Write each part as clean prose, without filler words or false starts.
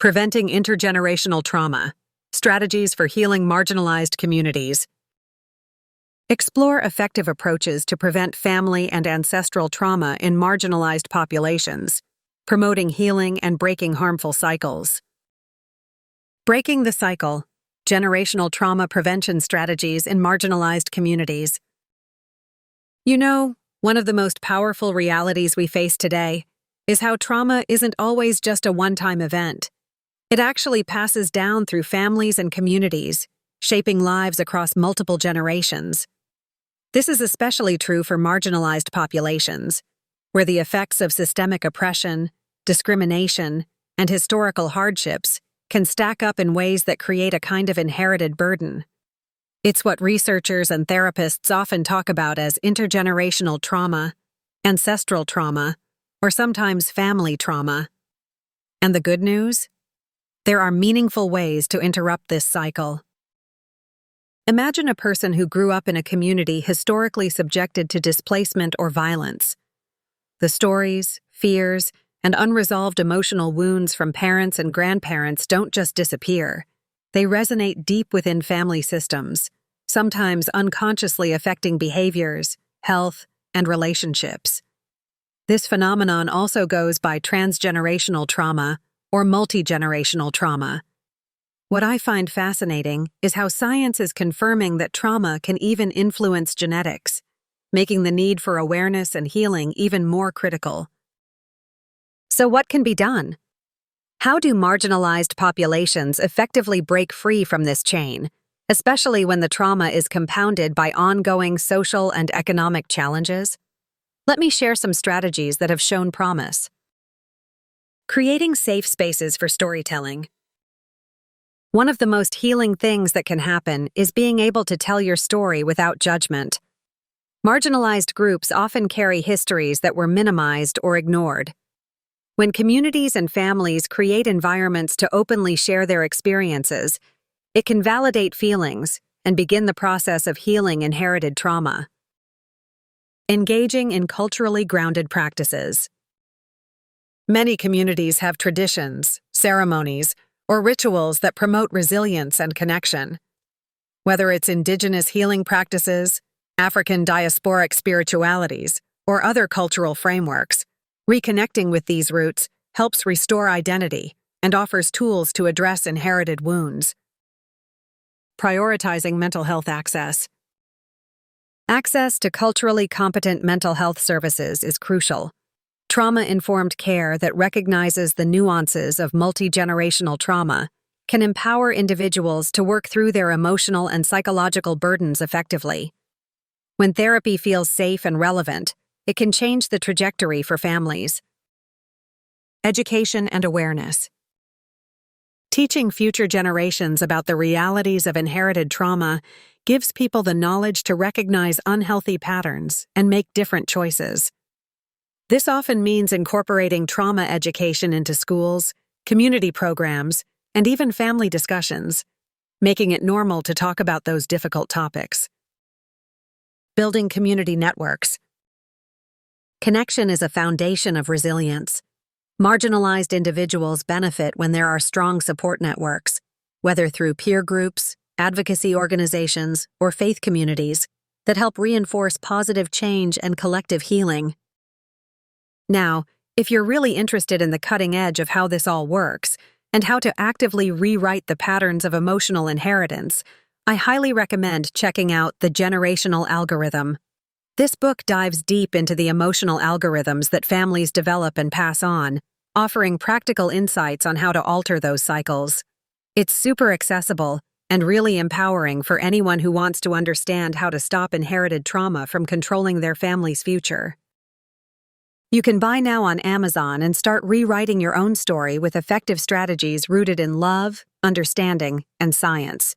Preventing intergenerational trauma. Strategies for healing marginalized communities. Explore effective approaches to prevent family and ancestral trauma in marginalized populations, promoting healing and breaking harmful cycles. Breaking the cycle. Generational trauma prevention strategies in marginalized communities. You know, one of the most powerful realities we face today is how trauma isn't always just a one-time event. It actually passes down through families and communities, shaping lives across multiple generations. This is especially true for marginalized populations, where the effects of systemic oppression, discrimination, and historical hardships can stack up in ways that create a kind of inherited burden. It's what researchers and therapists often talk about as intergenerational trauma, ancestral trauma, or sometimes family trauma. And the good news? There are meaningful ways to interrupt this cycle. Imagine a person who grew up in a community historically subjected to displacement or violence. The stories, fears, and unresolved emotional wounds from parents and grandparents don't just disappear. They resonate deep within family systems, sometimes unconsciously affecting behaviors, health, and relationships. This phenomenon also goes by transgenerational trauma or multi-generational trauma. What I find fascinating is how science is confirming that trauma can even influence genetics, making the need for awareness and healing even more critical. So what can be done? How do marginalized populations effectively break free from this chain, especially when the trauma is compounded by ongoing social and economic challenges? Let me share some strategies that have shown promise. Creating safe spaces for storytelling. One of the most healing things that can happen is being able to tell your story without judgment. Marginalized groups often carry histories that were minimized or ignored. When communities and families create environments to openly share their experiences, it can validate feelings and begin the process of healing inherited trauma. Engaging in culturally grounded practices. Many communities have traditions, ceremonies, or rituals that promote resilience and connection. Whether it's indigenous healing practices, African diasporic spiritualities, or other cultural frameworks, reconnecting with these roots helps restore identity and offers tools to address inherited wounds. Prioritizing mental health access. Access to culturally competent mental health services is crucial. Trauma-informed care that recognizes the nuances of multi-generational trauma can empower individuals to work through their emotional and psychological burdens effectively. When therapy feels safe and relevant, it can change the trajectory for families. Education and awareness. Teaching future generations about the realities of inherited trauma gives people the knowledge to recognize unhealthy patterns and make different choices. This often means incorporating trauma education into schools, community programs, and even family discussions, making it normal to talk about those difficult topics. Building community networks. Connection is a foundation of resilience. Marginalized individuals benefit when there are strong support networks, whether through peer groups, advocacy organizations, or faith communities, that help reinforce positive change and collective healing. Now, if you're really interested in the cutting edge of how this all works and how to actively rewrite the patterns of emotional inheritance, I highly recommend checking out The Generational Algorithm. This book dives deep into the emotional algorithms that families develop and pass on, offering practical insights on how to alter those cycles. It's super accessible and really empowering for anyone who wants to understand how to stop inherited trauma from controlling their family's future. You can buy now on Amazon and start rewriting your own story with effective strategies rooted in love, understanding, and science.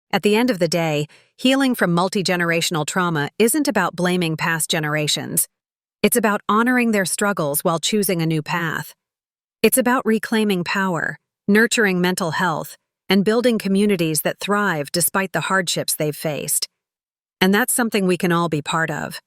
At the end of the day, healing from multi-generational trauma isn't about blaming past generations. It's about honoring their struggles while choosing a new path. It's about reclaiming power, nurturing mental health, and building communities that thrive despite the hardships they've faced. And that's something we can all be part of.